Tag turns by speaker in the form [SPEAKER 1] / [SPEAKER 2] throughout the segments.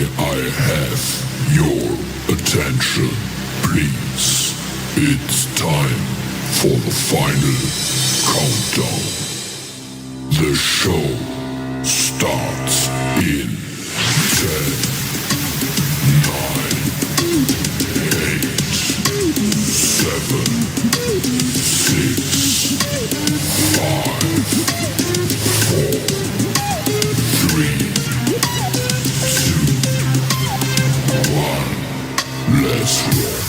[SPEAKER 1] I have your attention, please? It's time for the final countdown. The show starts in 10, 9, 8, 7, 6, 5, 4, 3, 2, 1. Let's rock.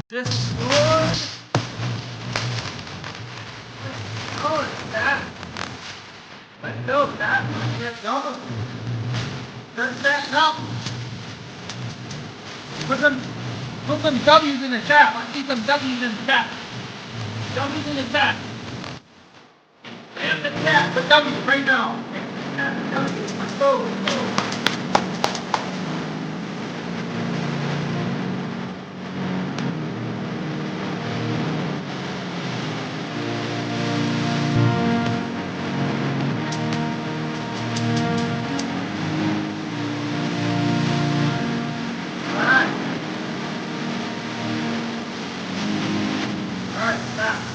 [SPEAKER 2] This is good. Oh, it's that. But no, that. Don't. That's that. No. Put some W's in the chat. I see some W's in the chat. W's in the chat. In the chat. Put W's right now. W's. Let's go. Let's go.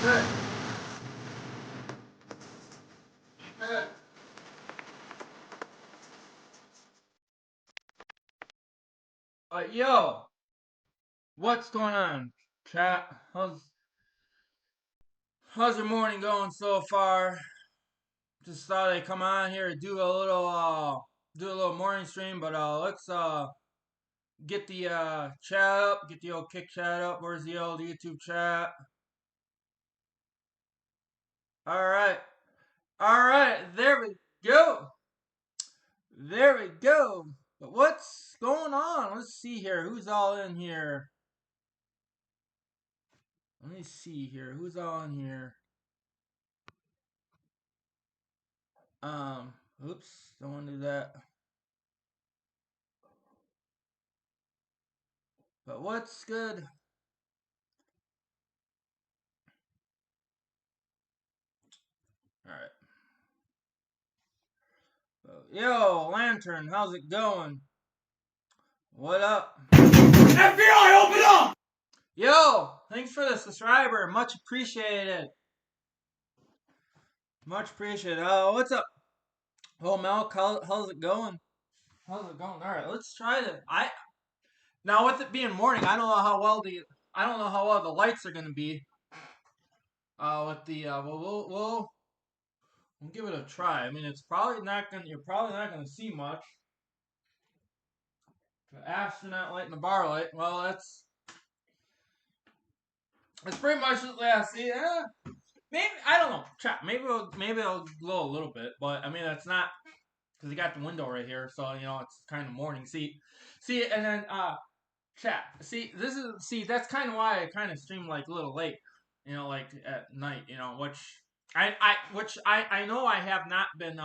[SPEAKER 2] Good. Good. Yo, what's going on, chat? How's your morning going so far? Just thought I'd come on here to do a little morning stream, but let's get the chat up, get the old kick chat up. Where's the old YouTube chat? Alright. Alright, there we go. There we go. But what's going on? Let's see here. Who's all in here? Let me see here. Who's all in here? Oops, don't want to do that. But what's good? Alright. Yo, Lantern, how's it going? What up?
[SPEAKER 3] FBI, open up!
[SPEAKER 2] Yo, thanks for the subscriber. Much appreciated. Much appreciated. What's up? Oh, Malk, how's it going? How's it going? All right, let's try this. Now with it being morning, I don't know how well the lights are gonna be. With the we'll give it a try. I mean, it's probably not gonna. You're probably not gonna see much. The astronaut light and the bar light. Well, it's pretty much yeah. See, maybe I don't know. Chat. Maybe it'll glow a little bit, but I mean, it's not because you got the window right here, so you know it's kind of morning. See, and then chat. See that's kind of why I kind of stream like a little late, you know, like at night, you know, which I know I have not been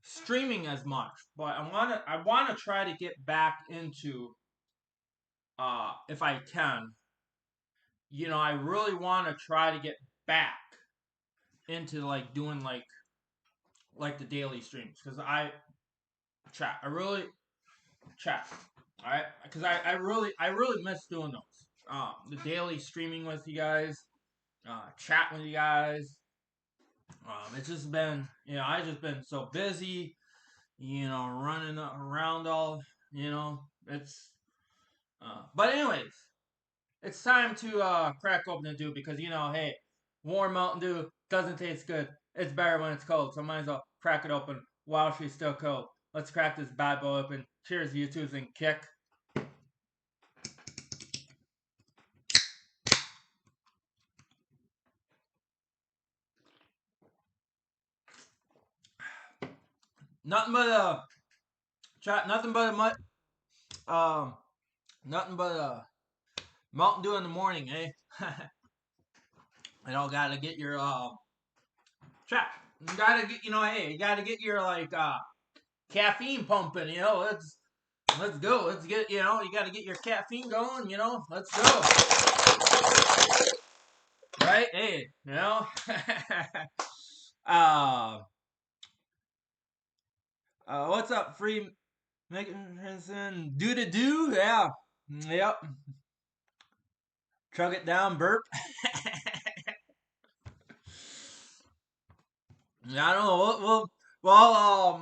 [SPEAKER 2] streaming as much, but I wanna try to get back into if I can, you know, I really want to try to get back into like doing like the daily streams because I really chat. All right, because I really miss doing those. The daily streaming with you guys, chatting with you guys. It's just been, you know, I just been so busy, you know, running around all, you know, it's. But anyways, it's time to crack open the dew because you know, hey, warm Mountain Dew doesn't taste good. It's better when it's cold, so might as well crack it open while she's still cold. Let's crack this bad boy open. Cheers, you twos, and kick. Nothing but chat. Nothing but um, nothing but Mountain Dew in the morning, eh? You know, gotta get your chat. You gotta get, you know, hey, you gotta get your like caffeine pumping. You know, let's go. Let's get, you know, you gotta get your caffeine going. You know, let's go. Right? Hey, you know. uh, what's up, free making do to do? Yeah, yep. Chug it down, burp. Yeah, I don't know.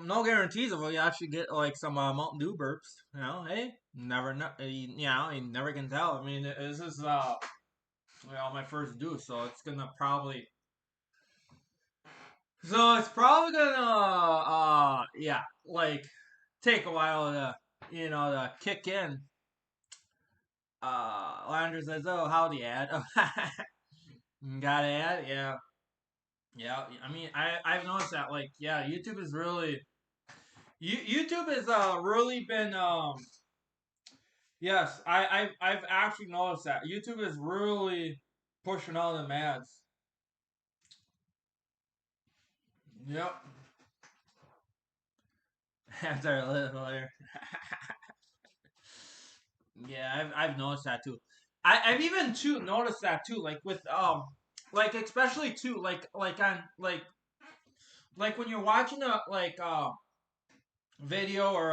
[SPEAKER 2] No guarantees of it. You actually get like some Mountain Dew burps. You know, hey, never know. You know, you never can tell. I mean, this is my first Dew, so it's gonna probably. So it's probably gonna yeah, like take a while to to kick in. Landry says, "Oh, howdy, ad." Got an ad, yeah. Yeah, I mean, I've noticed that, like, yeah, YouTube is really, YouTube has really been, yes, I've actually noticed that YouTube is really pushing all them ads. Yep, ads are a little later. Yeah, I've noticed that too. I've even too noticed that too, like with like especially too, like on like when you're watching a video or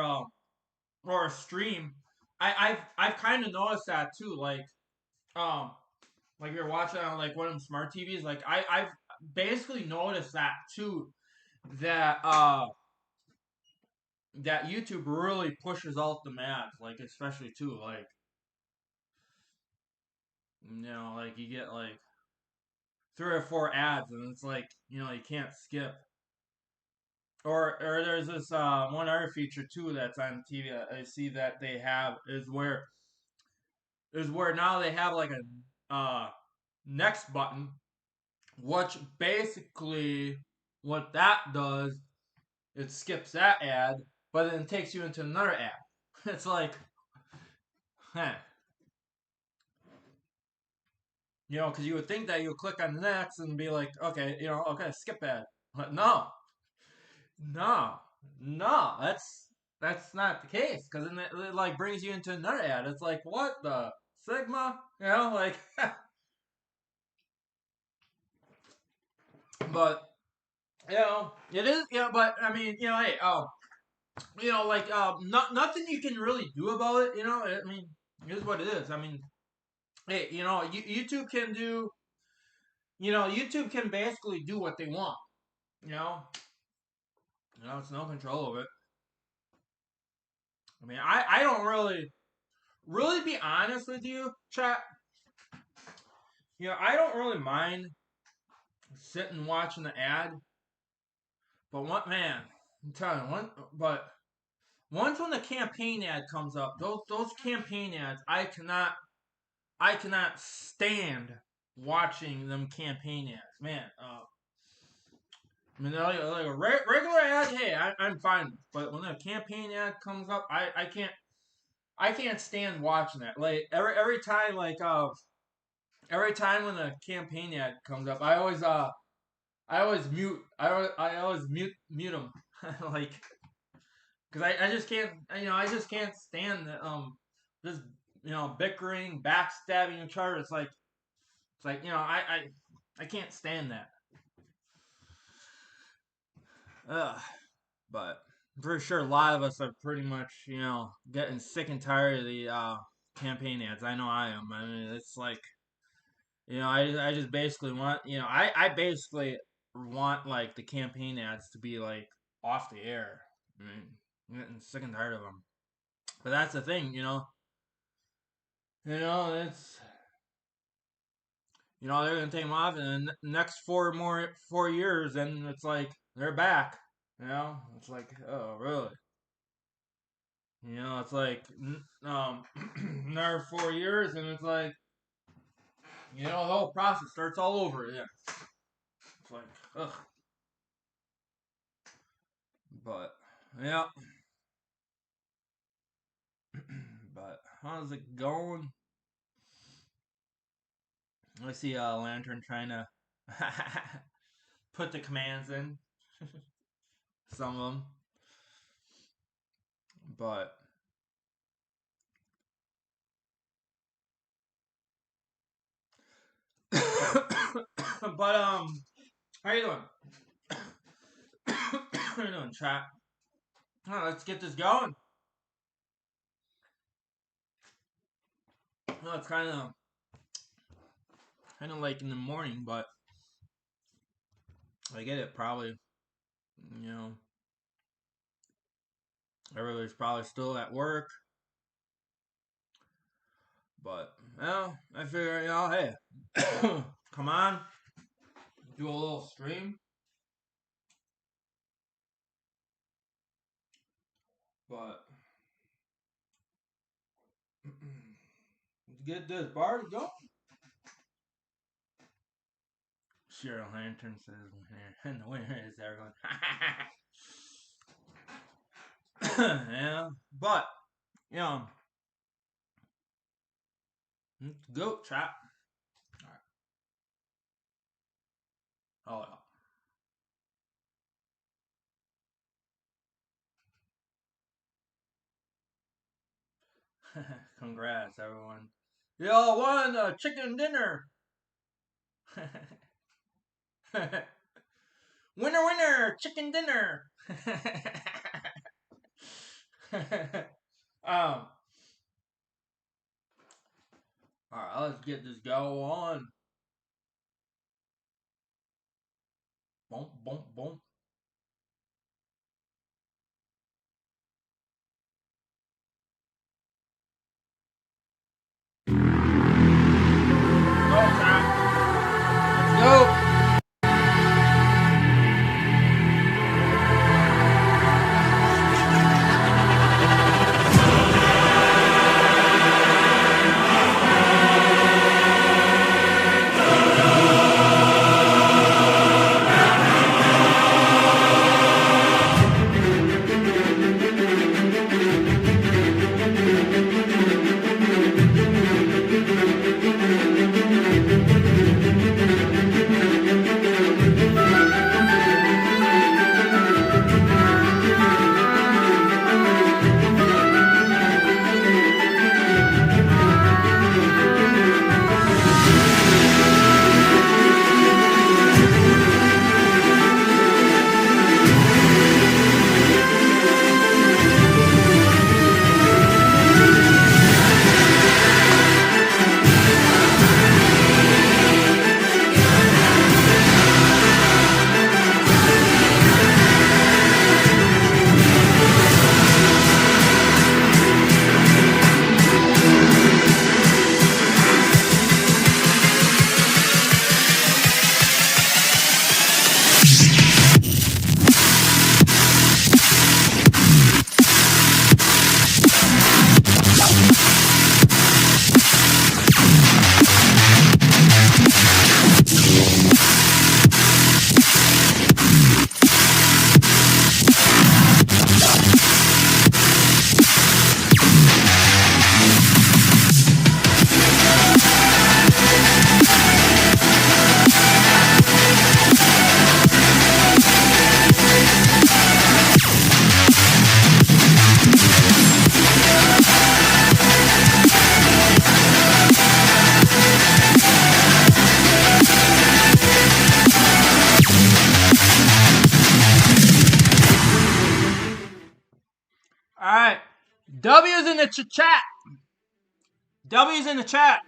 [SPEAKER 2] a stream, I've kind of noticed that too. Um, like you're watching on like one of them smart TVs. Like I've basically noticed that too. That that YouTube really pushes out the ads. Like especially too. Like like you get like 3 or 4 ads, and it's like you can't skip. Or there's this one other feature too that's on TV that I see that they have is where now they have like a next button, which basically what that does, it skips that ad, but then takes you into another ad. It's like, huh. Because you would think that you would click on the next and be like, okay, okay, skip ad. But no, no, no, that's not the case. Because then it like brings you into another ad. It's like, what the Sigma? Like, but it is. But I mean, hey, like nothing you can really do about it. I mean, it is what it is. I mean, hey, YouTube can do. YouTube can basically do what they want. You know, it's no control of it. I mean, I don't really be honest with you, chat. I don't really mind sitting watching the ad. But what man? I'm telling you, but once when the campaign ad comes up, those campaign ads, I cannot stand watching them campaign ads, man. I mean, like a regular ad, hey, I'm fine. But when a campaign ad comes up, I can't stand watching that. Like every time, every time when a campaign ad comes up, I always mute. I always mute them. Like, cause I just can't, I just can't stand the this bickering, backstabbing each other. It's like I can't stand that. Ugh. But for sure, a lot of us are pretty much getting sick and tired of the campaign ads. I know I am. I mean, it's like I just basically want I basically want like the campaign ads to be like off the air. I mean, I'm getting sick and tired of them. But that's the thing, it's they're gonna take them off in the next 4 years, and it's like they're back. It's like, oh really? It's like another 4 years, and it's like the whole process starts all over again. It's like ugh. But yeah. But how's it going? I see a Lantern trying to put the commands in. Some of them. But but how you doing? How you doing, chat? Oh, let's get this going. No, it's kind of like in the morning, but I get it. Probably, everybody's probably still at work. But well, I figure hey, come on, do a little stream. But get this bar to go. Cheryl Lantern says, and the winner is everyone. Yeah, but let's go, chat. All right. Oh, congrats, everyone. Y'all won a chicken dinner. Winner, winner, chicken dinner. All right, let's get this go on. Boom, boom, boom. Go, chat. Let's go. W's in the chat. W's in the chat.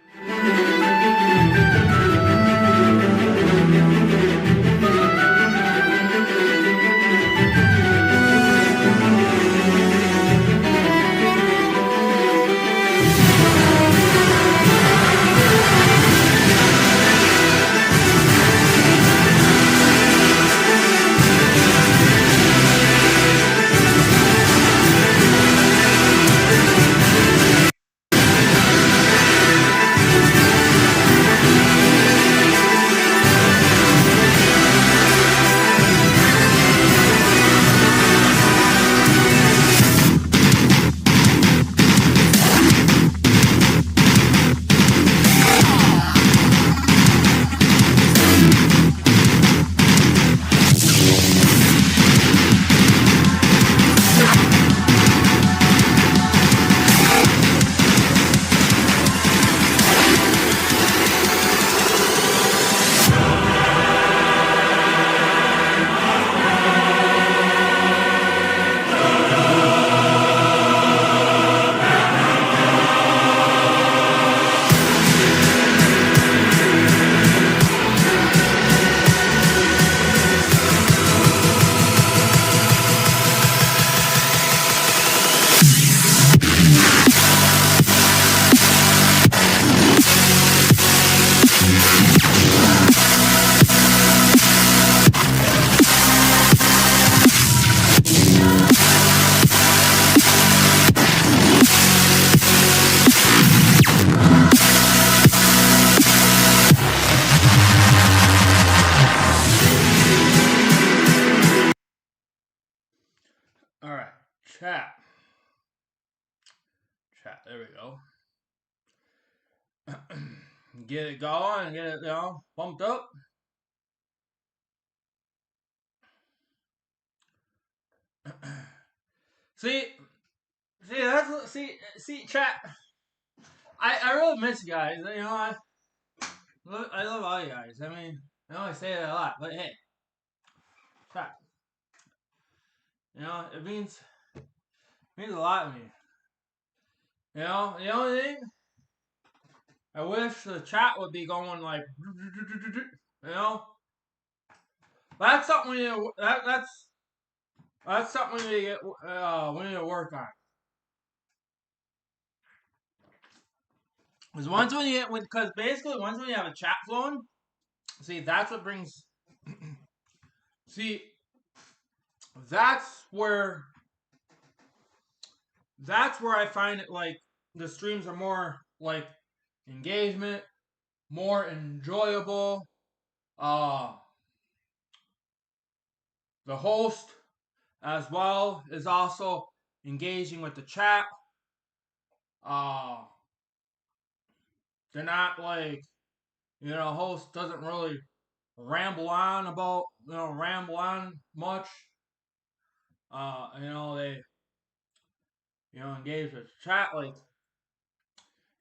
[SPEAKER 2] All right, chat. Chat. There we go. Get it going. Get it, pumped up. see, see, chat. I really miss you guys. I love all you guys. I mean, I know I say that a lot, but hey, chat. It means a lot to me. The only thing I wish the chat would be going like, that's something that's something we need to work on. Because once when you have a chat flowing, see, that's what brings. See, that's where I find it like the streams are more like engagement, more enjoyable. The host as well is also engaging with the chat. They're not like, host doesn't really ramble on much. They engage with the chat, like,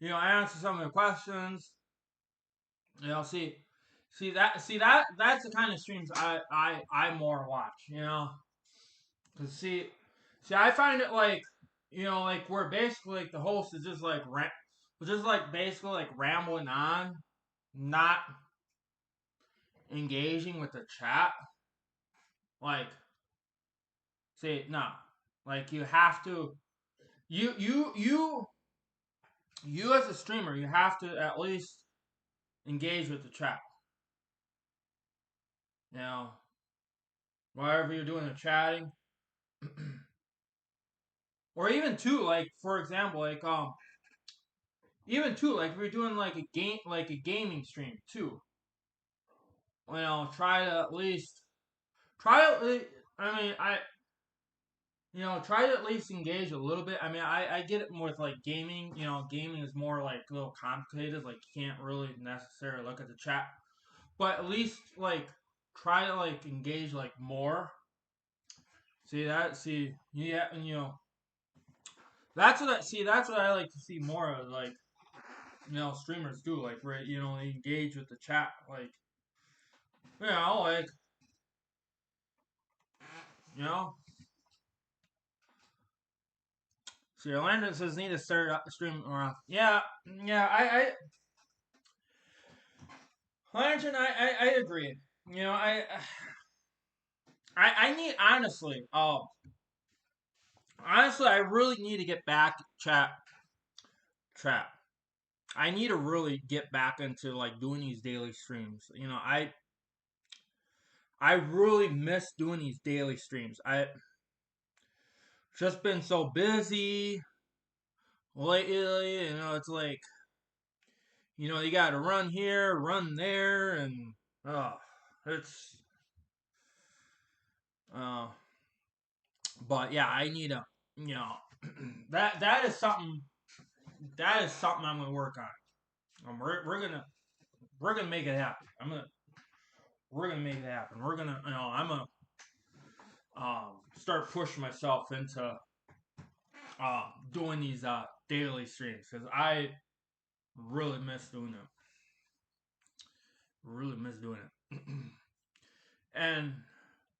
[SPEAKER 2] answer some of the questions. That's the kind of streams I more watch, Cause I find it like, like where basically like the host is just like basically like rambling on, not engaging with the chat. Like, no, like you have to, you as a streamer, you have to at least engage with the chat. Whatever you're doing, the chatting. Or even too, like for example, like even too, like if you're doing like a gaming stream too. Try to at least try to. I mean, try to at least engage a little bit. I mean, I get it with like gaming. Gaming is more like a little complicated. Like you can't really necessarily look at the chat, but at least like try to like engage like more. Yeah, and that's what I like to see more of, like, streamers do, like, where, they engage with the chat, like, like, So Orlando says need to start stream around. Yeah, yeah. Lantern, I agree. You know, I need honestly, I really need to get back trap. I need to really get back into like doing these daily streams. You know, I really miss doing these daily streams. I just been so busy lately. You know, it's like you got to run here, run there, and uh, it's uh. But yeah, I need a you know that is something I'm gonna work on. We're gonna make it happen. We're gonna make it happen. We're gonna I'm gonna start pushing myself into doing these daily streams because I really miss doing them. Really miss doing it. And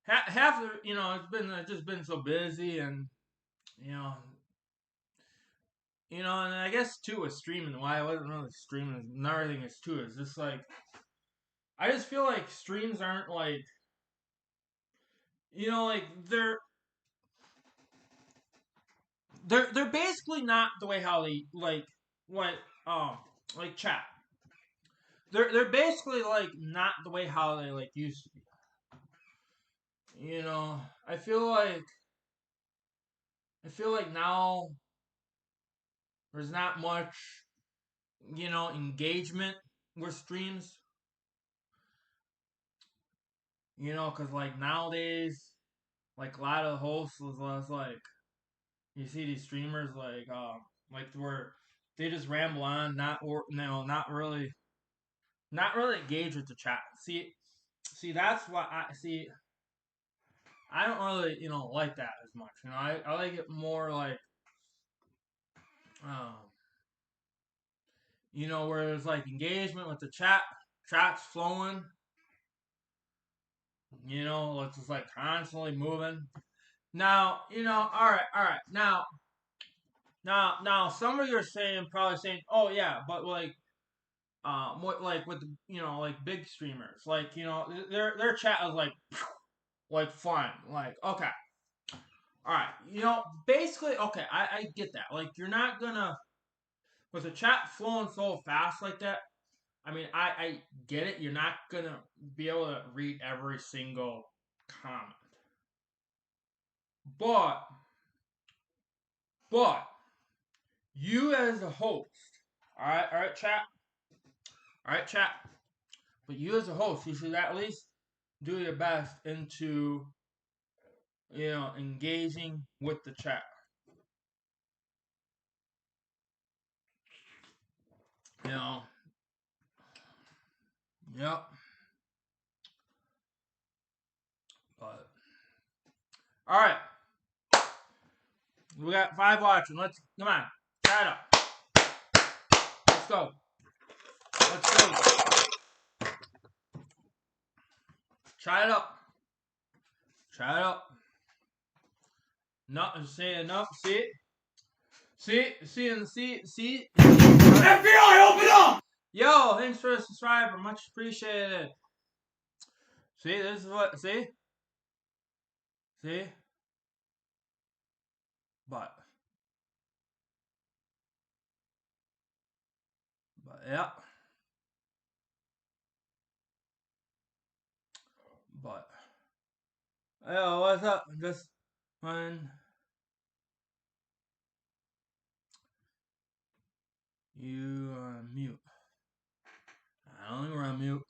[SPEAKER 2] half of it's just been so busy and you know and I guess too with streaming why I wasn't really streaming another thing is too is just like I just feel like streams aren't like like they're basically not the way how they like what like chat. They're basically like not the way how they like used to be. You know, I feel like now there's not much, engagement with streams. Cause like nowadays, like a lot of hosts was like you see these streamers like where they just ramble on, not really engage with the chat. See that's what I see. I don't really like that as much. I like it more like um where there's like engagement with the chat's flowing. It's just like constantly moving. Now, all right. Now, some of you are probably saying, oh yeah, but like, what like with like big streamers, like their chat is like fun, like okay, all right, basically okay, I get that. Like you're not gonna with the chat flowing so fast like that. I mean, I get it. You're not gonna be able to read every single comment, but but you as a host, all right, chat, all right, chat. But you as a host, you should at least do your best into engaging with the chat. You know, yep. But all right, we got 5 watching. Let's come on, try it up. Let's go. Let's go. Try it up. Try it up. No, saying no. See.
[SPEAKER 3] FBI, open up!
[SPEAKER 2] Yo, thanks for the subscriber. Much appreciated. See, this is what. See. But yeah. But yo, what's up? Just when you are mute. I don't think we're on mute.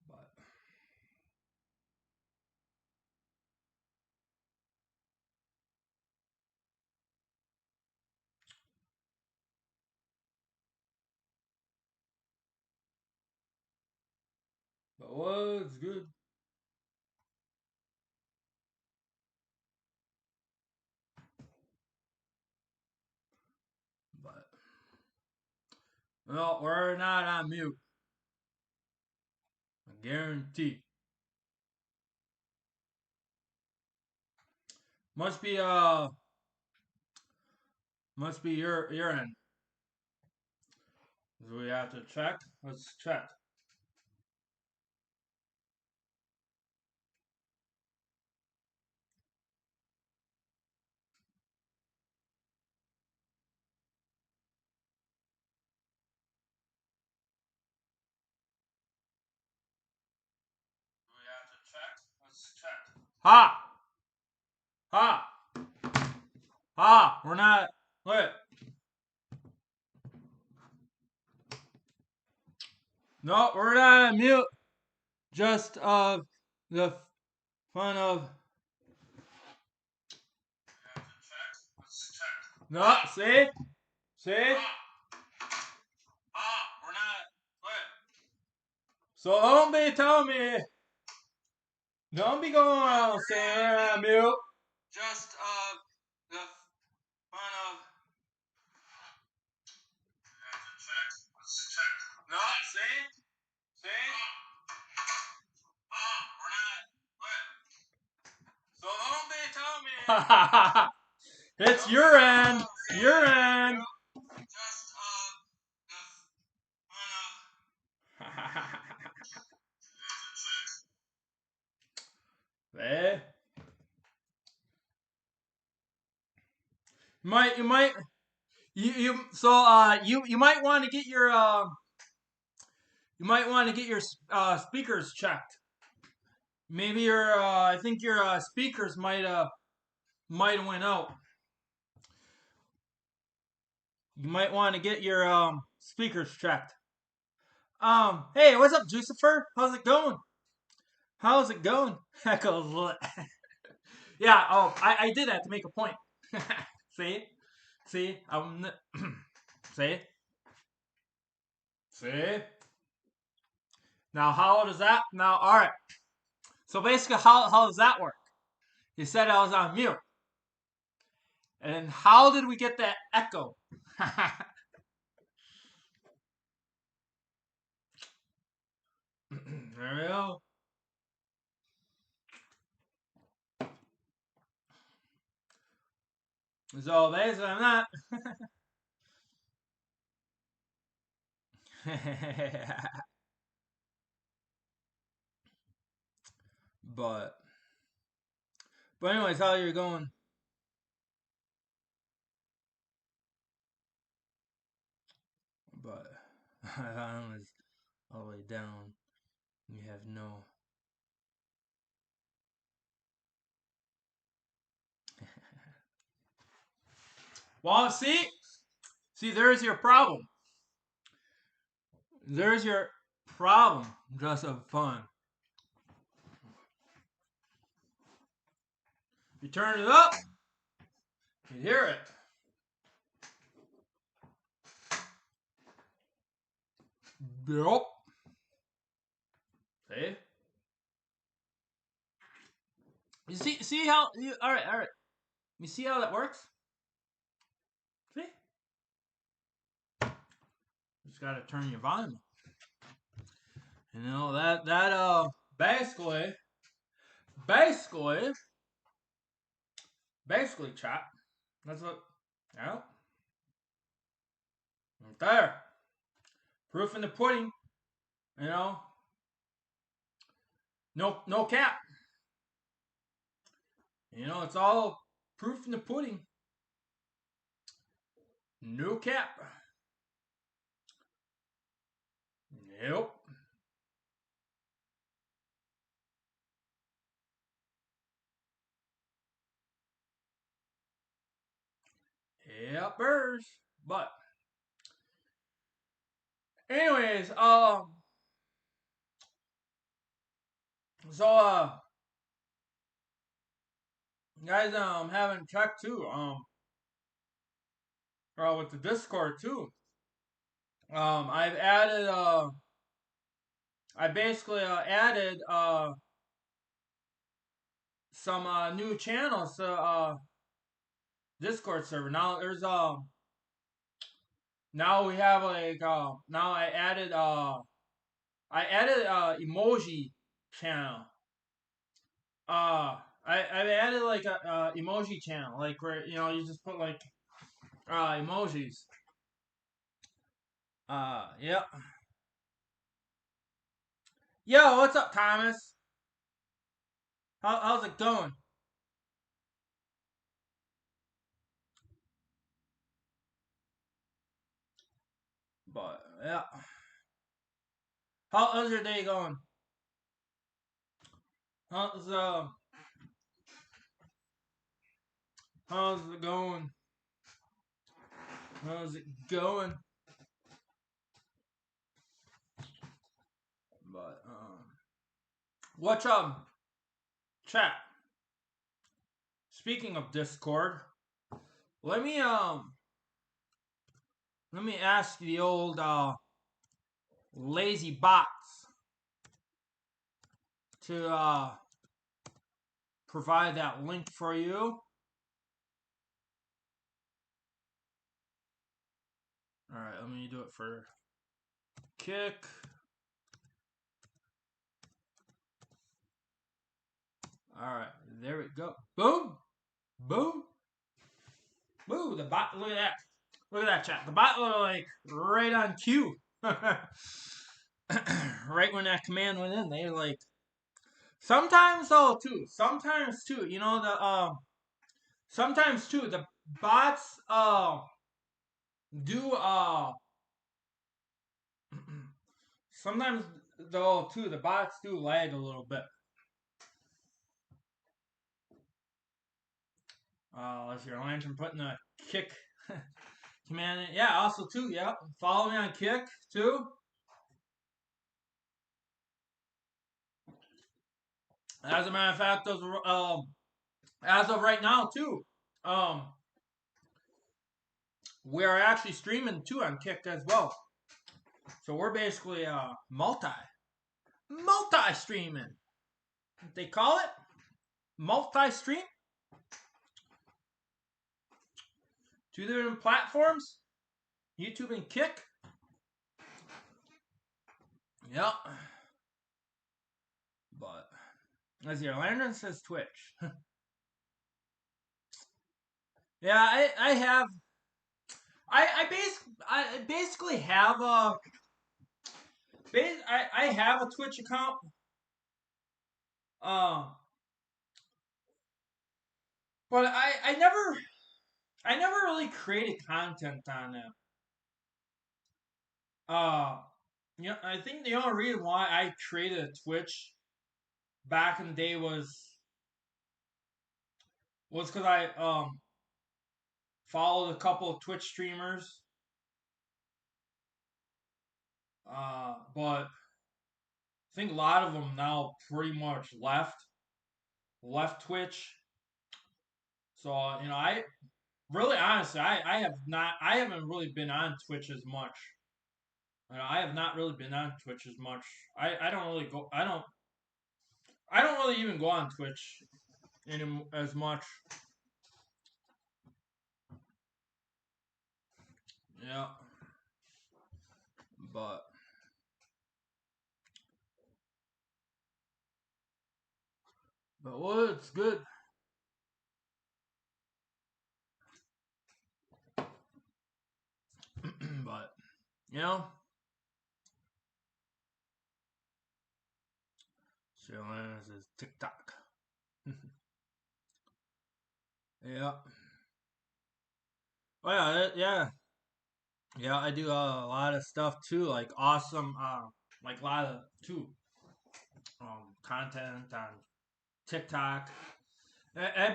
[SPEAKER 2] but but what's good? But no, we're not on mute. I guarantee. Must be your end. Do we have to check? Let's check. Do we have to check? Let's check. Ha! Ha! Ha! We're not. Look. No, we're not on mute. Just the fun of. No, see? See? We're not. Look. So don't be telling me. Don't be going around saying we're on mute. Just the fun of. No, see? See? We're not. Look. So don't be telling me. It's your end. Your end. Just the fun of. Hey. You might you might want to get your speakers checked. Maybe your I think your speakers might have went out. You might want to get your speakers checked. Hey, what's up, Jucifer? How's it going? How's it going? Echoes. Yeah. Oh, I did that to make a point. See, see, see, see. Now, how does that? Now, all right. So basically, how does that work? You said I was on mute, and how did we get that echo? There we go. So basically, I'm not. but anyways, how you're going? But I was all the way down. You have no. Well, see, there's your problem. There's your problem. Just of fun. You turn it up, you hear it. Yup. See? You see how? All right. You see how that works? See? Just gotta turn your volume up. You know that basically, chat. That's what. Yeah. Right there. Proof in the pudding. You know. No cap. You know, it's all proof in the pudding. No cap. Nope. Yep, burrs. But anyways, so guys, haven't checked too, with the Discord too. I've added, I basically added some new channels to Discord server. Now there's now we have like now I added emoji channel. I've added like a emoji channel, like where you just put like emojis. Yep. Yo, what's up, Thomas? How's it going? But yeah, how's your day going? How's uh how's it going? How's it going? But what's chat? Speaking of Discord, let me let me ask the old lazy bots to provide that link for you. All right, let me do it for Kick. All right, there we go. Boom, boom, boom. The bot. Look at that. Look at that, chat. The bot was like right on cue. Right when that command went in, they like. Sometimes though too. Sometimes too. You know the Sometimes too the bots do sometimes though too the bots do lag a little bit. Let's see, Lantern putting a Kick command in. Yeah, also too. Yep, follow me on Kick too. As a matter of fact, those as of right now too, um, we are actually streaming too on Kick as well. So we're basically multi streaming. They call it multi stream. 2 different platforms, YouTube and Kick. Yep. But as your Landon says, Twitch. Yeah, I have. I basically have a. I have a Twitch account. But I never really created content on it. I think the only reason why I created a Twitch back in the day was because I followed a couple of Twitch streamers. But I think a lot of them now pretty much left Twitch. So I really honestly I haven't really been on Twitch as much. I have not really been on Twitch as much. I don't really go. I don't really even go on Twitch as much. Yeah. But well, it's good. But Sherlana says TikTok. Yeah. Oh yeah. I do a lot of stuff too, like awesome, like a lot of too, content on TikTok. I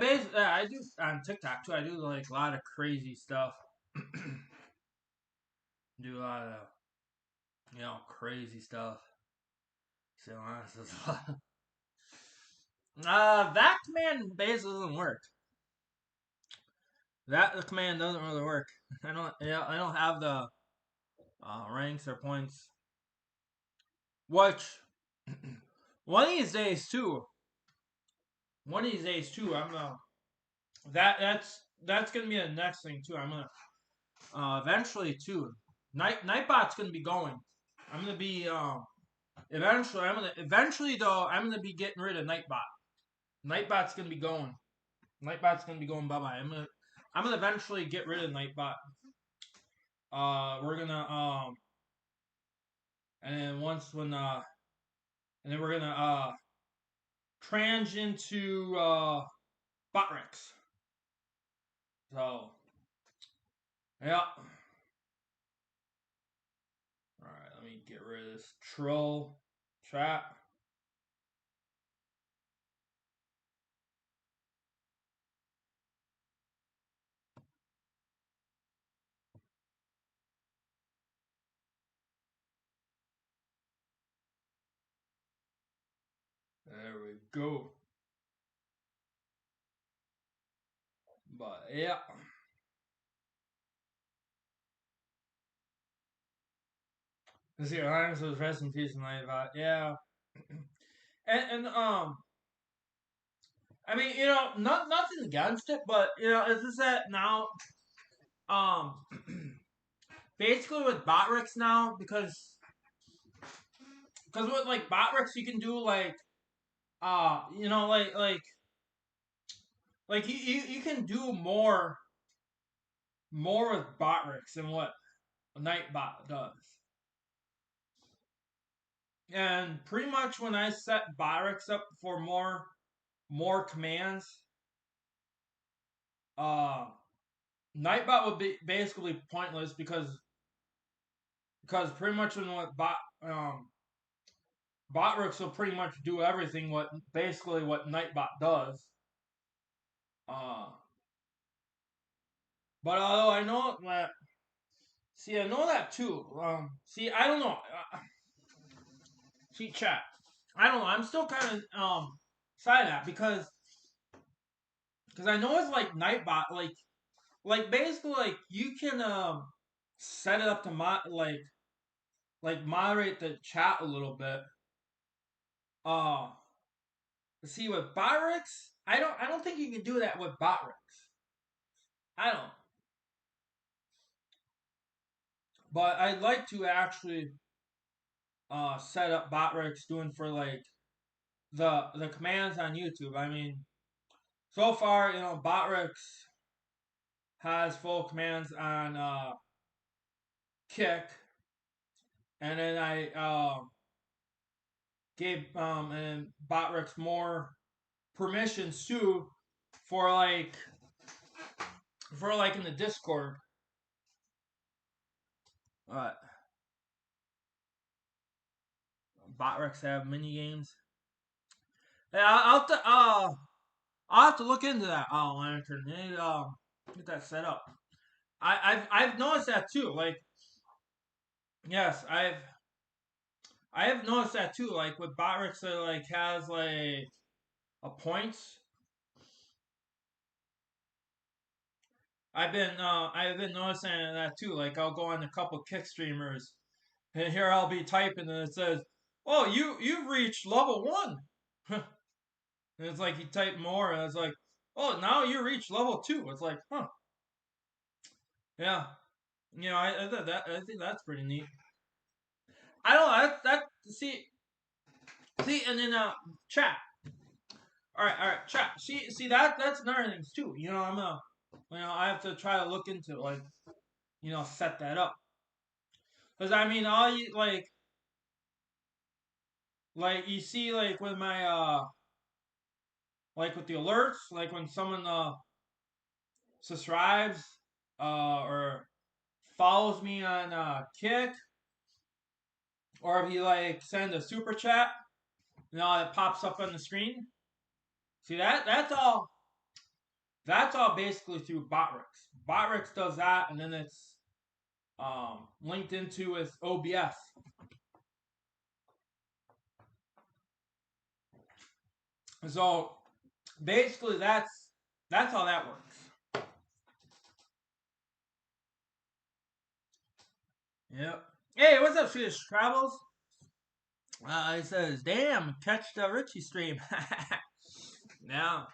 [SPEAKER 2] do on TikTok too. I do like a lot of crazy stuff. Do a lot of crazy stuff. So honestly, that command basically doesn't work. That command doesn't really work. I don't have the ranks or points. Which one of these days too. I'm gonna that's gonna be the next thing too. I'm gonna eventually too. Nightbot's gonna be going. I'm gonna be eventually though I'm gonna be getting rid of Nightbot. Nightbot's gonna be going. Nightbot's gonna be going bye-bye. I'm gonna eventually get rid of Nightbot. We're gonna and then and then we're gonna trans into Botrex. So yeah. Alright, let me get rid of this troll chat. There we go. But yeah. This here, Lions was rest in peace tonight, but yeah. And I mean, nothing against it, but it's just that now um basically with Botrix now, because with like Botrix you can do like like you can do more with Botrix than what Nightbot does. And pretty much when I set Botrix up for more commands, Nightbot would be basically pointless because pretty much when what Botrix will pretty much do everything what Nightbot does. But although I know that, I know that too. I don't know. Chat. I don't know. I'm still kind of side that because I know it's like Nightbot, like basically like you can set it up to moderate the chat a little bit. See with Botrix, I don't think you can do that with Botrix. I don't. But I'd like to actually set up Botrix doing for like the commands on YouTube. I mean, so far, Botrix has full commands on Kick, and then I gave and Botrix more permissions too for like in the Discord. What? Botrix have mini games. Yeah, I'll have to look into that. Oh, Lantern, get that set up. I've noticed that too. Like, yes, I have noticed that too. Like with Botrix, that like has like a points. I've been noticing that too. Like I'll go on a couple kick streamers, and here I'll be typing, and it says, "Oh, you've reached level 1." And it's like you type more, and it's like, "Oh, now you reach level 2." It's like, huh, yeah. I think that's pretty neat. I don't know. That see, and then chat. All right, chat. See that's another thing too. I have to try to look into like, set that up. Cause I mean, all you like you see like with my like with the alerts, like when someone subscribes or follows me on Kick, or if he like sends a super chat, it pops up on the screen. See that's all basically through Botrix. Botrix does that, and then it's linked into with OBS. So basically, that's how that works. Yep. Hey, what's up, Swedish Travels? He says, "Damn, catch the Richie stream." Yeah.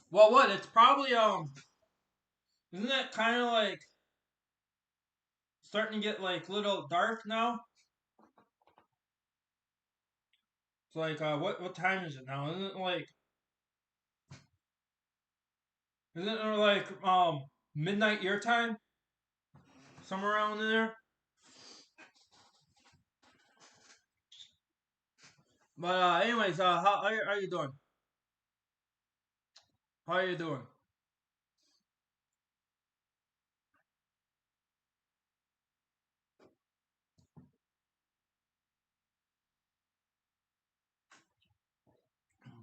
[SPEAKER 2] Well, what? It's probably isn't it kind of like starting to get like little dark now? It's like what time is it now? Isn't it like Isn't it like midnight your time? Somewhere around there? But anyways, how are you doing? How are you doing?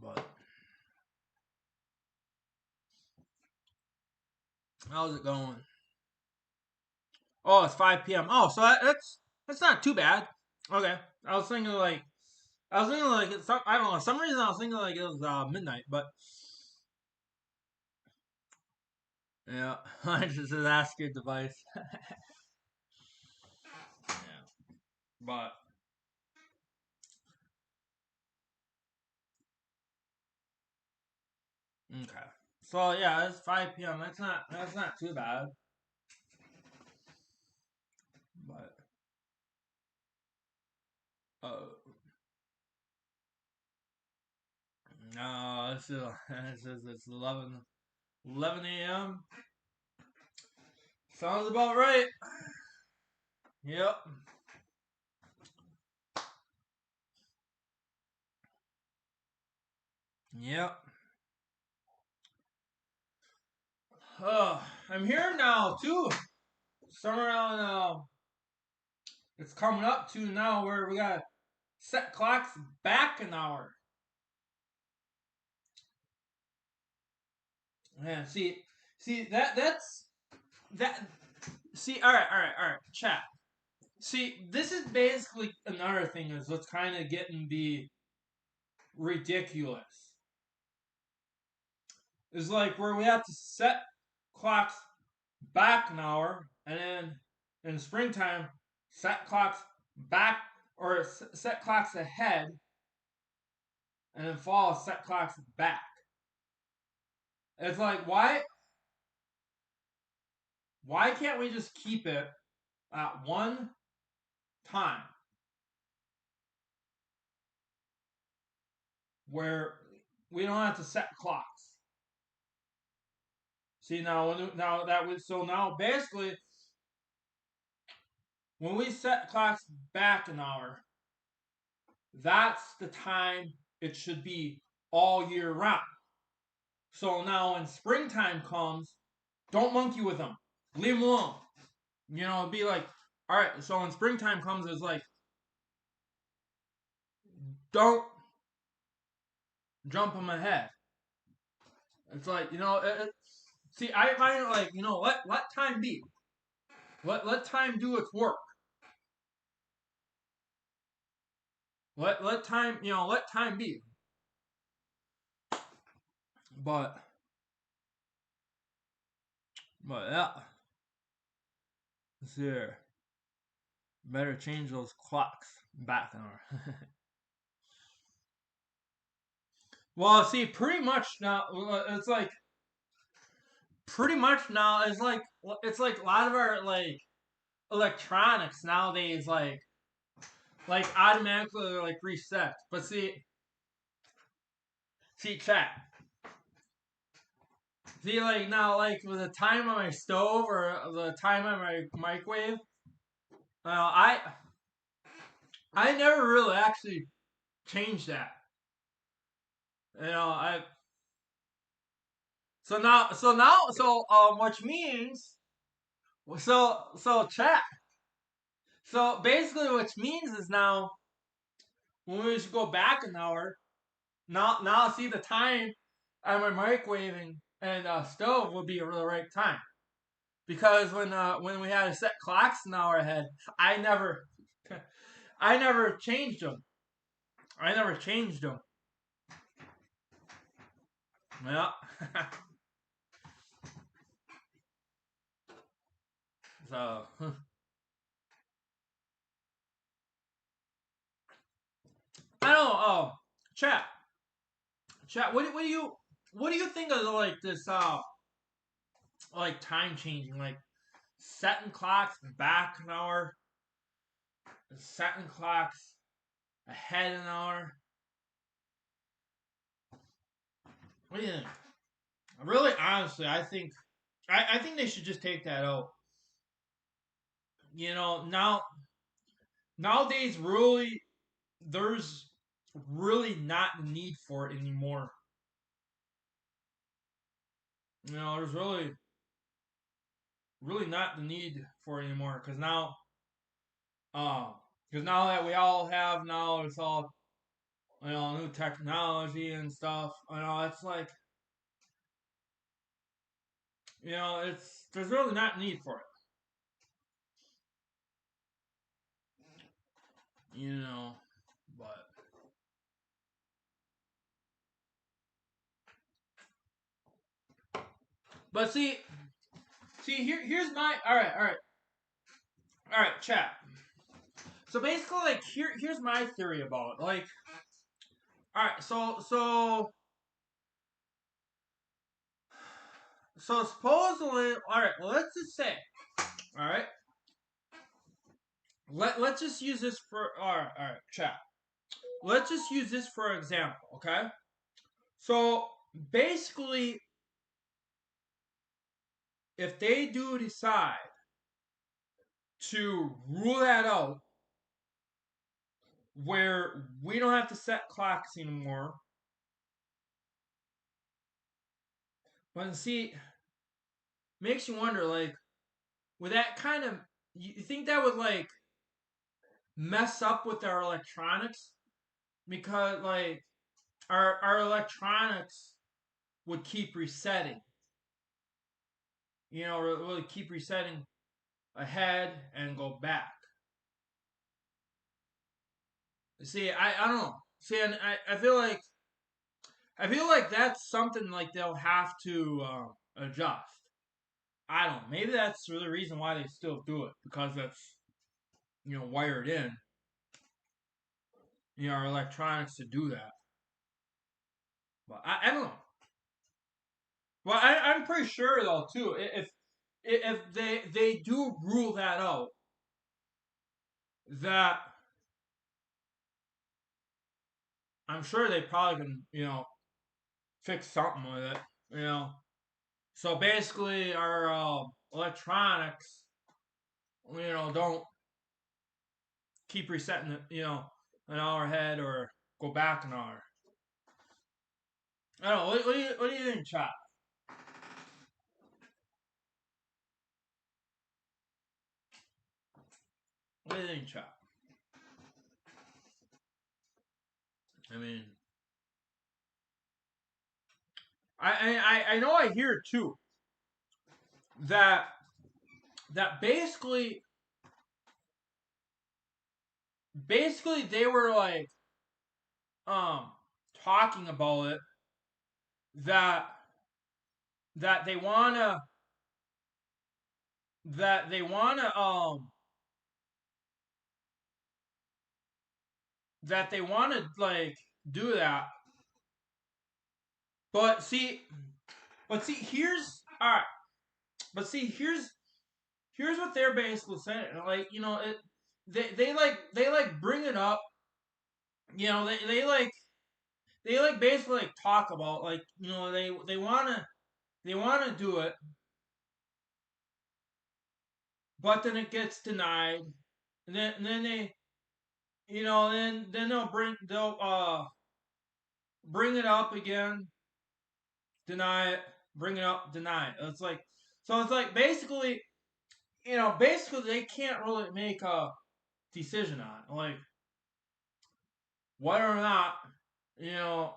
[SPEAKER 2] But how's it going? Oh, it's 5 p.m. Oh, so that's not too bad. Okay, I was thinking like it's I don't know. For some reason I was thinking like it was midnight, but yeah, I just ask your device. Yeah, but okay. So yeah, it's 5 p.m. That's not too bad. But uh, no, it's 11 a.m. Sounds about right. Yep. Yep. I'm here now too. Somewhere around it's coming up to now where we got set clocks back an hour. Yeah, see that. See, all right. Chat. See, this is basically another thing is what's kind of getting be ridiculous. Is like where we have to set clocks back an hour, and then in springtime set clocks back or set clocks ahead, and then fall set clocks back. It's like why can't we just keep it at one time where we don't have to set clocks? See now that was so now basically when we set clocks back an hour, that's the time it should be all year round. So now when springtime comes, don't monkey with them. Leave them alone. You know, it'd be like, all right. So when springtime comes, it's like, don't jump them ahead. It's like see, I find it like let time be. Let time do its work. Let time let time be. But yeah, let's see here. Better change those clocks back an hour. Well, see, pretty much now it's like pretty much now it's like a lot of our like electronics nowadays like automatically like reset. But see chat. See like now like with the time on my stove or the time on my microwave, I never really actually changed that. I which means chat. So basically, which means is now when we just go back an hour, now see the time on my microwaving and stove will be the right time because when we had to set clocks an hour ahead, I never I never changed them. I never changed them. Yeah. So I don't know. Oh, chat, chat. What do you think of like this like time changing like setting clocks back an hour, setting clocks ahead an hour? What do you think? really, honestly, I think they should just take that out. Nowadays, really, there's really not a need for it anymore. There's really not the need for it anymore because now that we all have now, it's all new technology and stuff. It's like it's there's really not need for it. But see here's my all right, chat. So basically, like here's my theory about it. Like, all right, so supposedly, all right, let's just say, all right, let's just use this for all right, chat. Let's just use this for example, okay? So basically, if they do decide to rule that out, where we don't have to set clocks anymore, but see, makes you wonder, like, would that kind of you think that would like mess up with our electronics? Because like our electronics would keep resetting. Really keep resetting ahead and go back. See, I don't know. See, and I feel like that's something like they'll have to adjust. I don't know. Maybe that's the reason why they still do it because that's wired in. Our electronics to do that. But I don't know. Well, I'm pretty sure though too. If they do rule that out, that I'm sure they probably can fix something with it. You know. So basically, our electronics, don't keep resetting it, an hour ahead or go back an hour. I don't know. What do you think, Chop? What do you think, Chop? I mean, I know I hear too that basically they were like um talking about it that that they wanna that they wanna that they wanna like do that. But see here's all right. But see here's what they're basically saying. Like they like bring it up. They like basically like talk about like they wanna do it, but then it gets denied, and then they then they'll bring it up again, deny it, bring it up, deny it. It's like basically basically they can't really make a decision on it. Like whether or not you know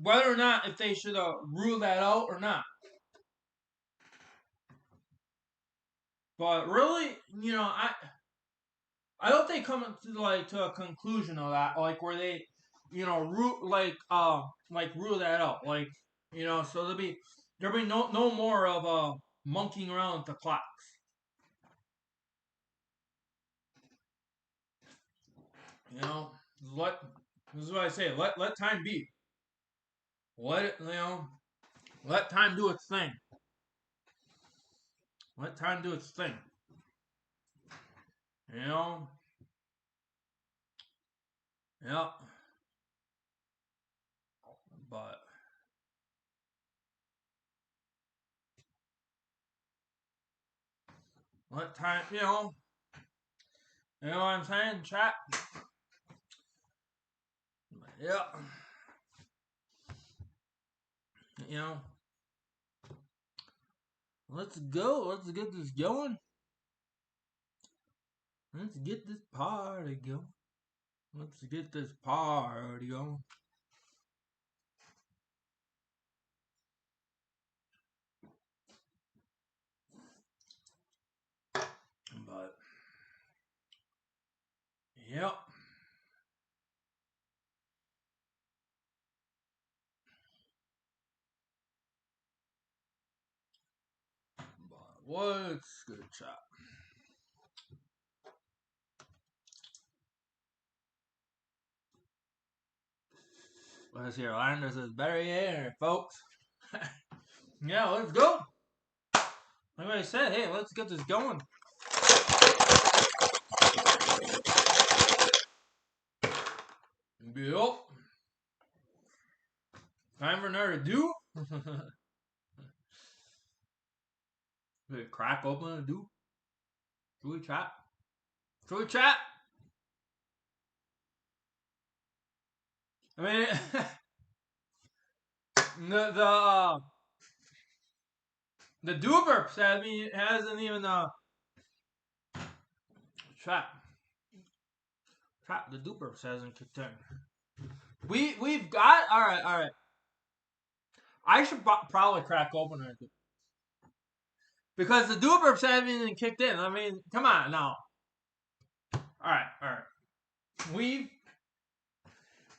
[SPEAKER 2] whether or not if they should rule that out or not. But really, I hope they come to a conclusion of that, like where they, rule that out, like so there'll be no more of monkeying around with the clocks. You know, let this is what I say. Let time be. Let it let time do its thing. Let time do its thing. You know, yeah. But What time, you know what I'm saying, chat? Yeah. You know, let's go. Let's get this going. Let's get this party going. Let's get this party going. But, yep. But what's good, chat? Let's hear Landers is better here, folks. Yeah, let's go. Like I said, hey, let's get this going. Yep. Time for another do. Crack open a do. Should we chat? Should we chat? I mean, the Doober said me hasn't even chat. The Doober hasn't kicked in. We've got all right. I should probably crack open it because the Doober haven't even kicked in. I mean, come on now. All right.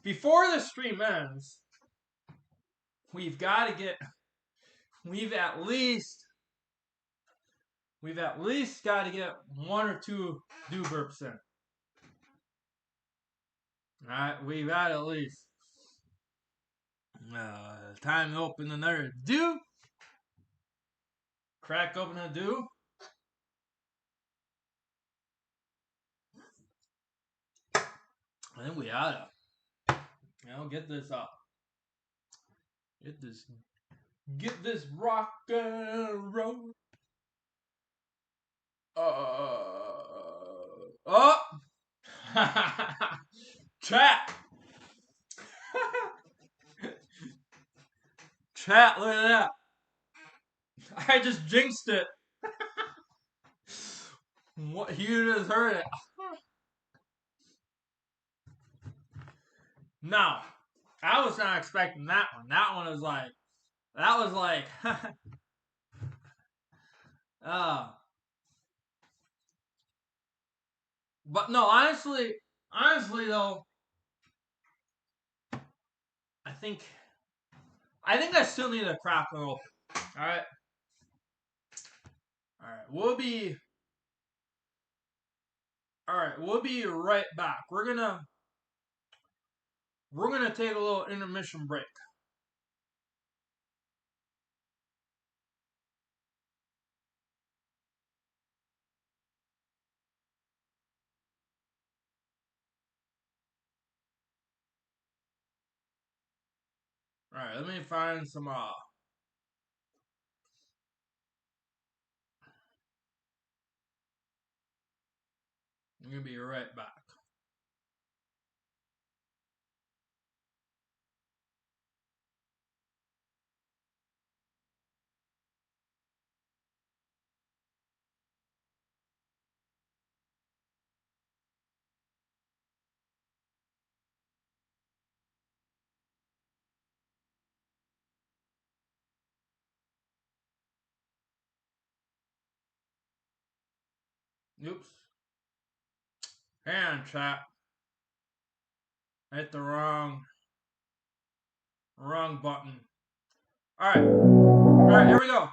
[SPEAKER 2] Before the stream ends, we've got to get. We've at least got to get 1 or 2 do burps in. Alright, we've got at least time to open another do. Crack open a do. I think we oughta, get this up. Get this rock and roll. Chat. Chat, look at that. I just jinxed it. What, you just heard it. No, I was not expecting that one. That was like, but no, honestly though, I think I still need a crack and open. All right, we'll be right back. We're gonna take a little intermission break. All right, let me find some I'm gonna be right back. Oops. Hang on, chat. I hit the wrong button. All right, here we go. All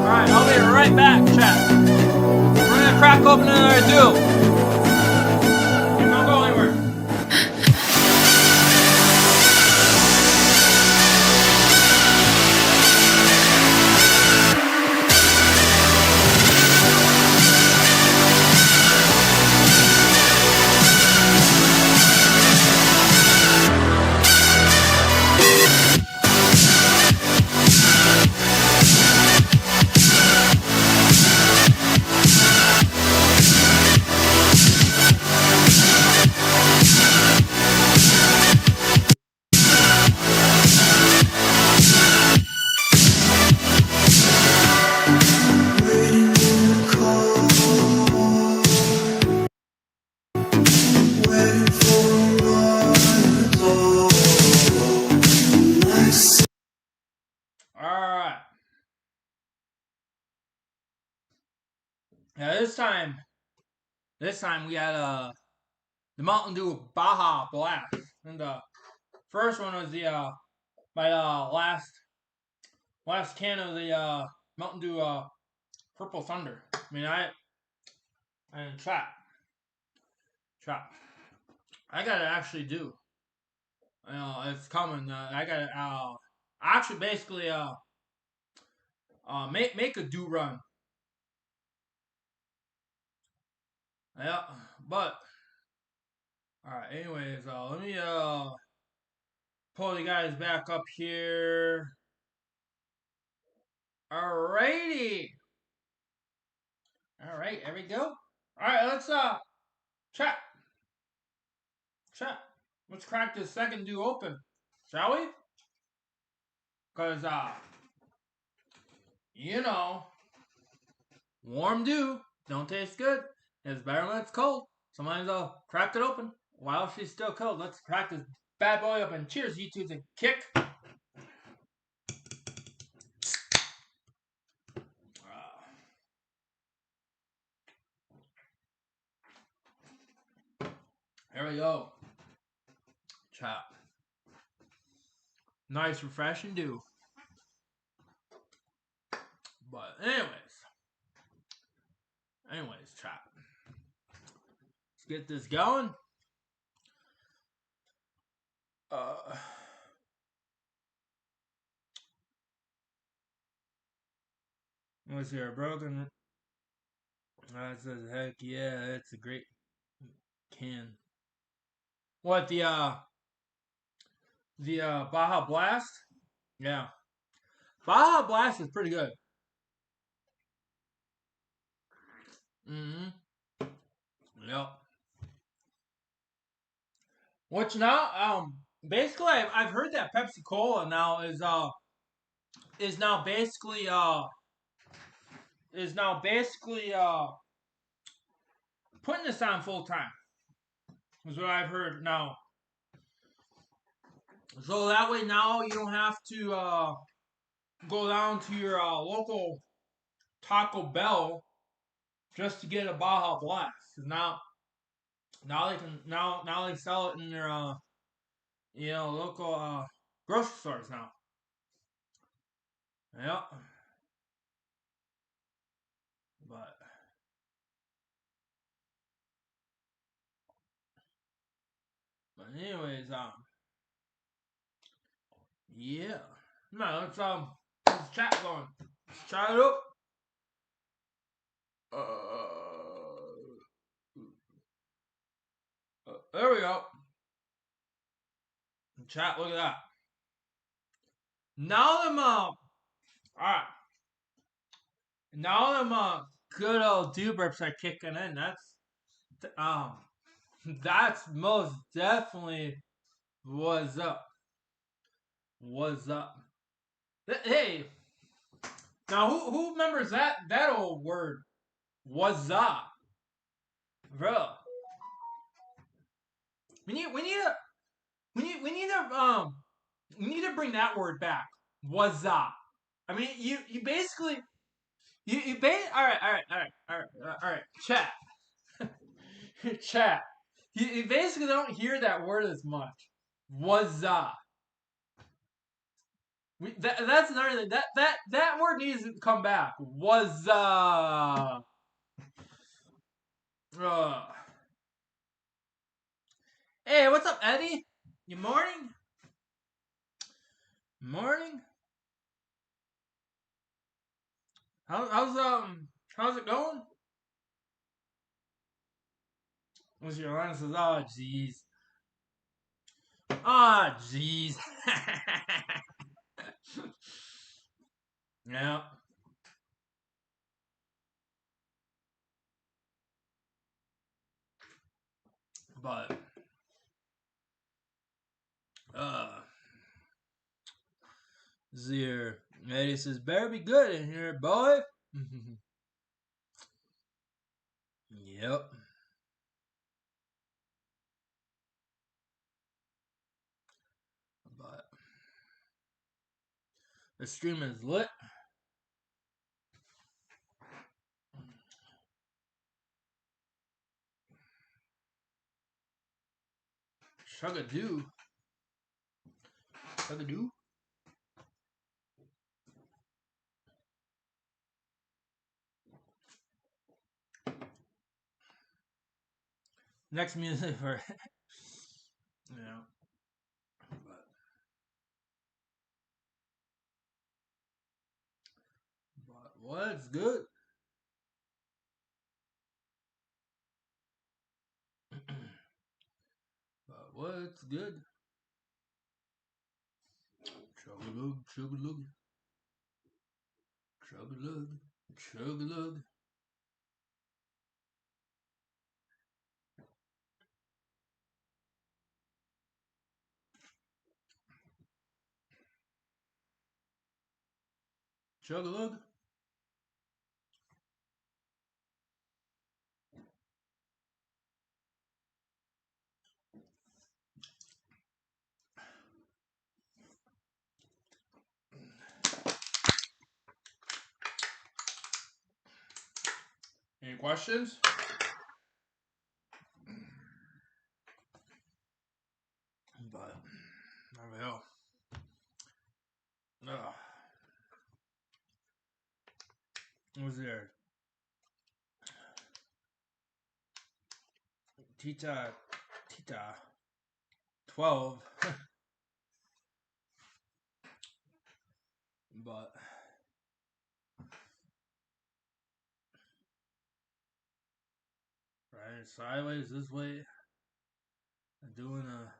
[SPEAKER 2] right, I'll be right back, chat. We're gonna crack open another do. Don't go anywhere. Yeah, this time we had the Mountain Dew Baja Blast, and the first one was the my last can of the Mountain Dew Purple Thunder. I mean, and trap. I gotta actually do. It's coming. I gotta actually basically make a do run. Yeah, but all right. Anyways, let me pull the guys back up here. Alrighty. All right, there we go. All right, let's chat. Chat. Let's crack this second do open, shall we? Cause you know, warm dew don't taste good. It's better when it's cold. Sometimes I'll crack it open while she's still cold. Let's crack this bad boy open. Cheers, you two, to kick. Here we go. Chat. Nice, refreshing dew. But anyways, chat. Let's get this going. Was there a broken? That says, heck yeah, it's a great can. What, the Baja Blast? Yeah, Baja Blast is pretty good. Mm-hmm. Yep. Which now, basically, I've heard that Pepsi Cola now is now basically putting this on full time. Is what I've heard now. So that way now you don't have to go down to your local Taco Bell just to get a Baja Blast. Cause now they can now they sell it in their local grocery stores now. Yep. But anyways, yeah. No, let's chat going. Let's chat it up. There we go. Chat, look at that. Now them alright. Now them good old do burps are kicking in. Um that's most definitely what's up. What's up? Hey, now who remembers that old word? What's up, bro? We need we need to we need to we need to bring that word back. What's up? I mean, you basically all right, chat. Chat. You basically don't hear that word as much. What's up? That's another thing. That word needs to come back. Was Hey, what's up, Eddie? You morning? Morning? How's it going? What's your line? Says, oh jeez. Ah, oh, jeez. Yeah. But Zir Eddie says, better be good in here, boy. Yep. But the stream is lit. Chug-a-doo. Chug-a-doo. Next music for yeah. But what's good? But what's good? Chug-a-lug, chug-a-lug. Chug-a-lug, chug-a-lug. Chug-a-lug. Any questions? But there we go. What was there? Tita 12. But right sideways this way. Doing a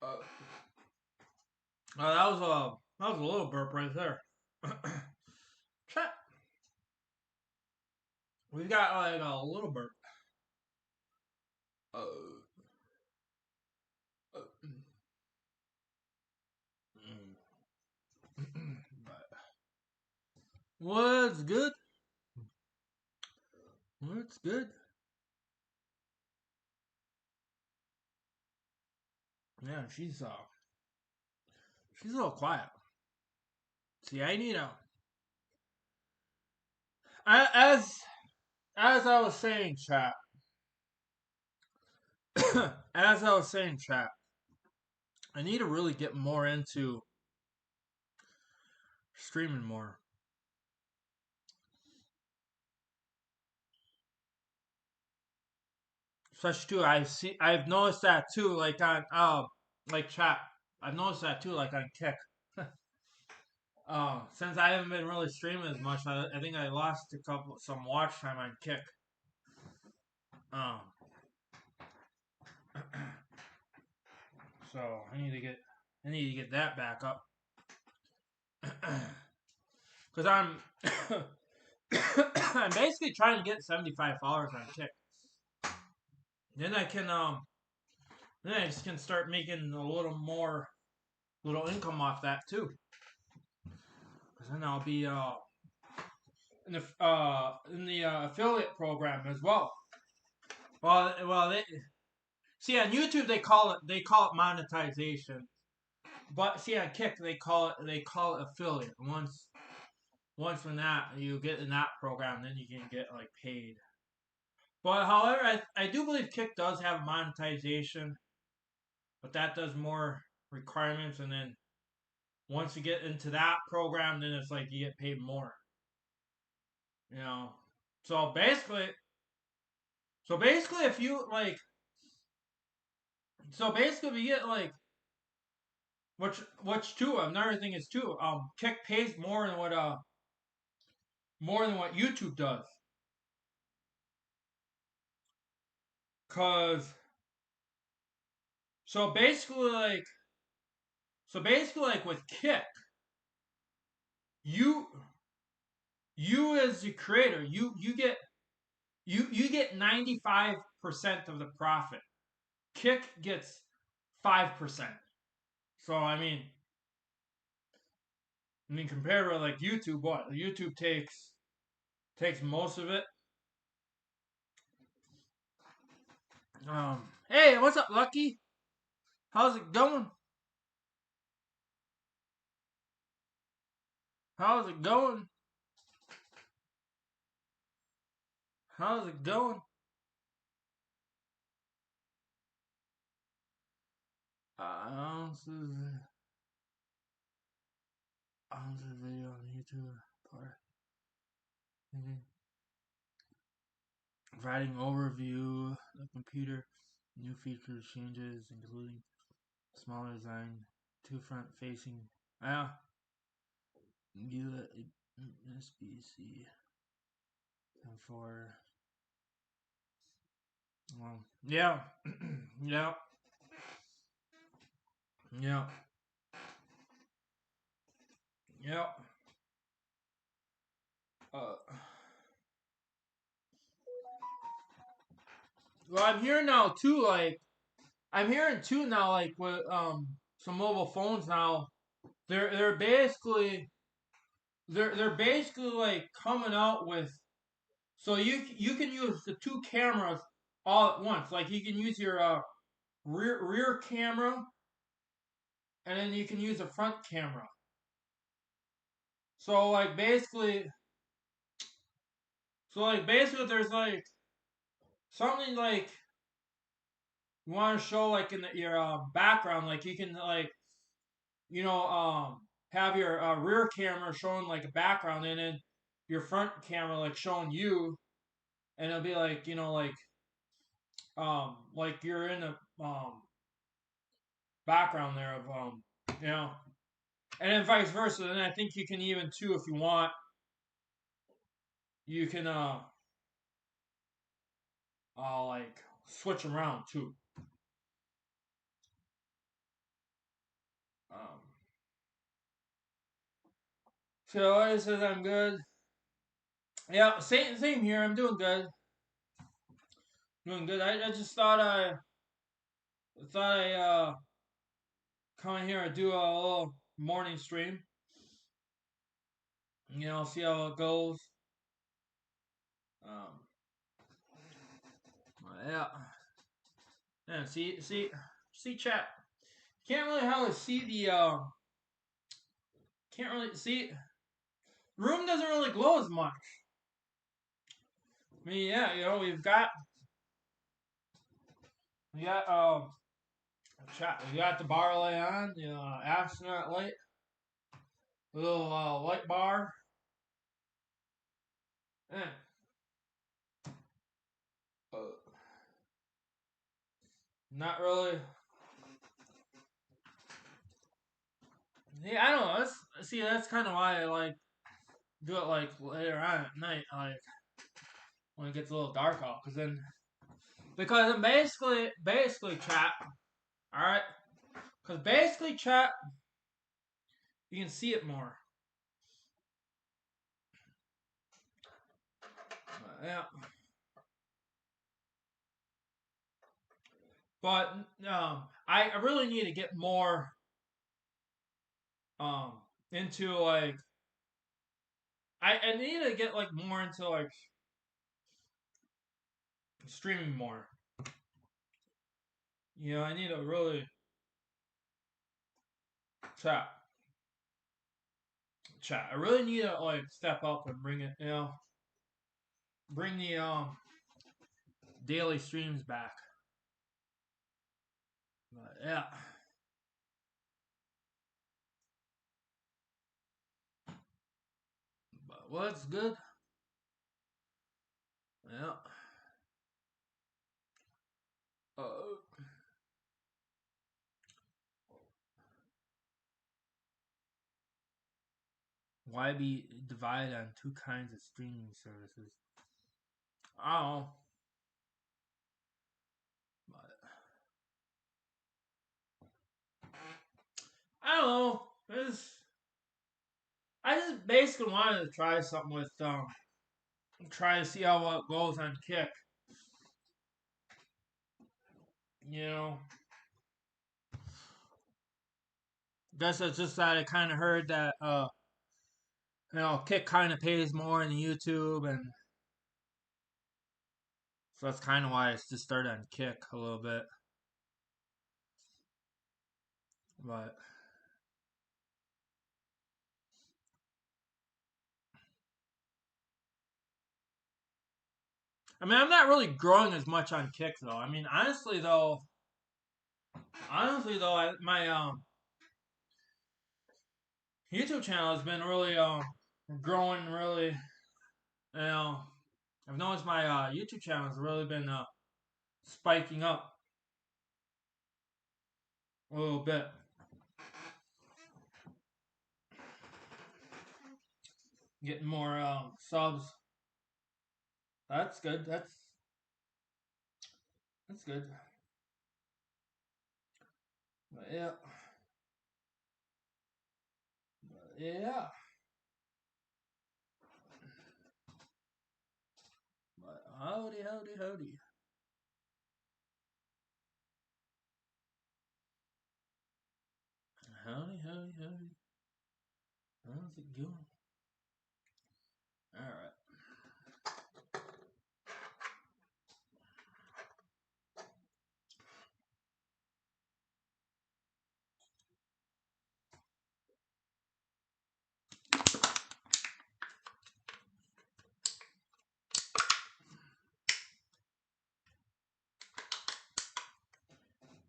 [SPEAKER 2] but that was a little burp right there. Chat. We've got like a little burp. But what's good? What's good? Yeah, she's a little quiet. See, I need as I was saying, chat. As I was saying, chat. I need to really get more into streaming more. Especially too, I've noticed that too, like on like chat. I've noticed that too, like on Kick. Since I haven't been really streaming as much, I think I lost some watch time on Kick. So I need to get that back up. Cause I'm I'm basically trying to get 75 followers on Kick. Then I just can start making a little income off that too. Cause then I'll be in the affiliate program as well. Well, see on YouTube they call it monetization, but see on Kick they call it affiliate. Once from that you get in that program, then you can get like paid. But however, I do believe Kick does have monetization, but that does more requirements, and then once you get into that program, then it's like you get paid more. You know, so basically, if you like, if you get like, which too, another thing is too, Kick pays more than what YouTube does, cause so basically like with Kick, you as the creator, you get 95% of the profit. Kick gets 5%. So I mean compared to like YouTube, what YouTube takes most of it. Hey, what's up, Lucky? How's it going? How's it going? How's it going? Ounces video on YouTube. Part. Writing overview. The computer. New features, changes, including smaller design, two front-facing. SBC. And for. Yeah. Yeah. Yeah. Yeah. Well, I'm hearing now too. I'm hearing too now. With some mobile phones now, they're basically they're basically coming out with. So you can use the two cameras all at once. Like you can use your rear camera, and then you can use a front camera. So basically, there's something you want to show in your background. Like you can have your rear camera showing a background, and then your front camera showing you, and it'll be like you're in a background there of you know, and then vice versa. And I think you can even too, if you want, you can switch around too. Um, so I said I'm good. Yeah, same here. I'm doing good. Doing good. I just thought I come in here and do a little morning stream. See how it goes. Um, yeah. Yeah. See chat. Can't really hardly see the. Can't really see. Room doesn't really glow as much. I mean, yeah, we got chat. We got the bar light on. Astronaut light. A little light bar. Eh. Uh, Not really. Yeah, I don't know. That's kind of why I do it later on at night, when it gets a little dark out, because then basically chat. All right, because basically chat, you can see it more. Yeah. But I really need to get more into I need to get more into streaming more. I need to really chat. I really need to step up and bring it. Bring the daily streams back. But yeah. But what's good? Yeah. Uh, why be divided on two kinds of streaming services? I don't know. But I don't know. I just basically wanted to try something with try to see how it goes on Kick. Guess it's just that I kind of heard that Kick kind of pays more than YouTube, and so that's kind of why I just started on Kick a little bit. But I mean, I'm not really growing as much on Kick though. I mean, honestly though, my YouTube channel has been really growing really. You know, I've noticed my YouTube channel has really been spiking up a little bit. Getting more subs. That's good. That's good. But yeah. Yeah. But howdy, howdy, howdy. Howdy, howdy, howdy. How's it going? Alright.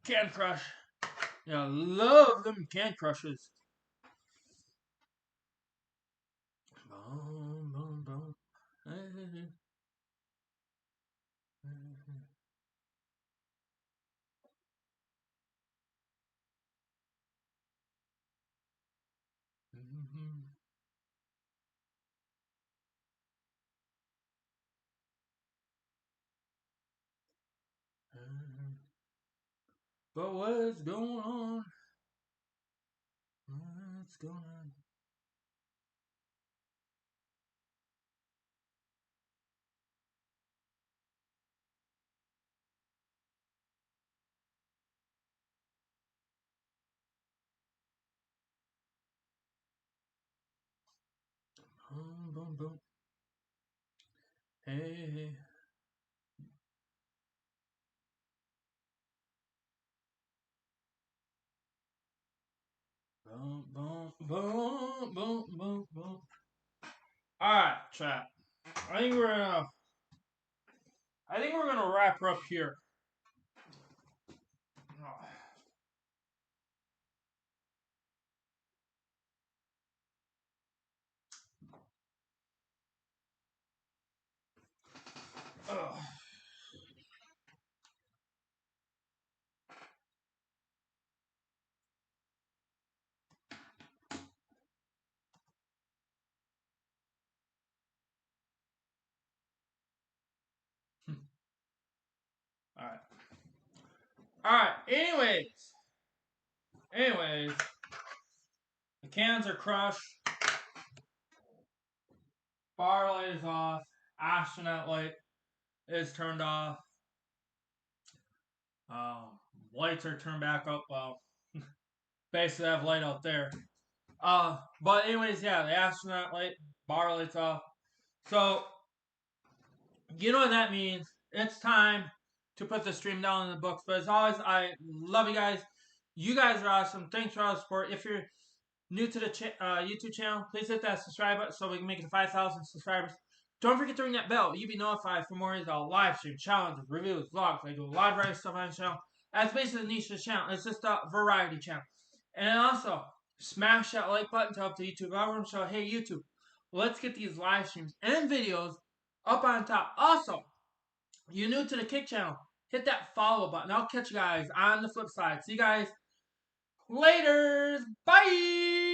[SPEAKER 2] Can Crush. Yeah, love them Can Crushes. Boom, boom, boom. But what's going on? What's going on? Boom, boom, boom. Hey, hey. Boom, boom, boom, boom, boom, boom. Alright, chat. I think we're gonna wrap her up here. Ugh. Alright. Alright, anyways, the cans are crushed, bar light is off, astronaut light is turned off, lights are turned back up, well, basically I have light out there. But anyways, yeah, the astronaut light, bar light's off. So, you know what that means. It's time to put the stream down in the books. But as always, I love you guys. You guys are awesome. Thanks for all the support. If you're new to the YouTube channel, please hit that subscribe button so we can make it to 5,000 subscribers. Don't forget to ring that bell. You'll be notified for more live stream, challenges, reviews, vlogs. I do a lot of various stuff on the channel. That's basically the niche of the channel. It's just a variety channel. And also, smash that like button to help the YouTube algorithm. So, hey, YouTube, let's get these live streams and videos up on top. Also, you're new to the Kick channel, hit that follow button. I'll catch you guys on the flip side. See you guys later. Bye.